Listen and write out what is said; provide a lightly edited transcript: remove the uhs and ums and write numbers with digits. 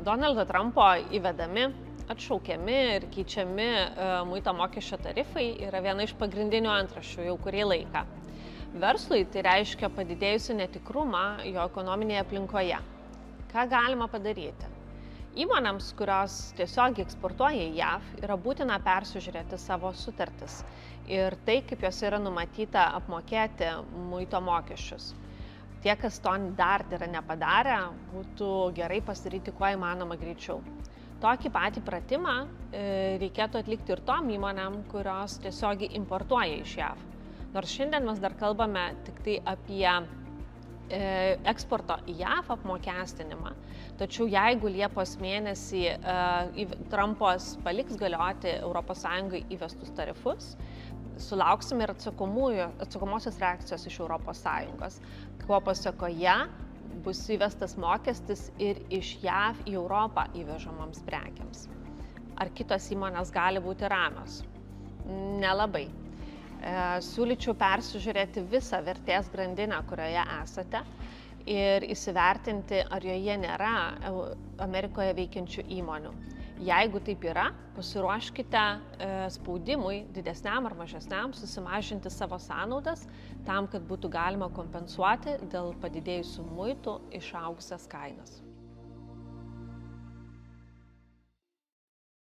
Donaldo Trumpo įvedami, atšaukiami ir keičiami muito mokesčio tarifai yra viena iš pagrindinių antraščių jau kurį laiką. Verslui tai reiškia padidėjusių netikrumą jo ekonominėje aplinkoje. Ką galima padaryti? Įmonėms, kurios tiesiog eksportuoja į JAV, yra būtina persižiūrėti savo sutartis ir tai, kaip jos yra numatyta apmokėti muito mokesčius. Tie, kas to dar yra nepadarę, būtų gerai pasidaryti kuo įmanoma greičiau. Tokį patį pratimą reikėtų atlikti ir tom įmonėm, kurios tiesiogiai importuoja iš JAV. Nors šiandien mes dar kalbame tik tai apie eksporto į JAV apmokestinimą. Tačiau jeigu Liepos mėnesį Trumpas paliks galioti ES įvestus tarifus, sulauksime ir atsakomosios reakcijos iš ES, kuo pasekoje bus įvestas mokestis ir iš JAV į Europą įvežamams prekiams. Ar kitos įmonės gali būti ramios? Nelabai. Siūlyčiau persižiūrėti visą vertės grandinę, kurioje esate ir įsivertinti, ar joje nėra Amerikoje veikiančių įmonių. Jeigu taip yra, pasiruoškite spaudimui didesniam ar mažesniam susimažinti savo sąnaudas tam, kad būtų galima kompensuoti dėl padidėjusių muitų išaugusias kainas.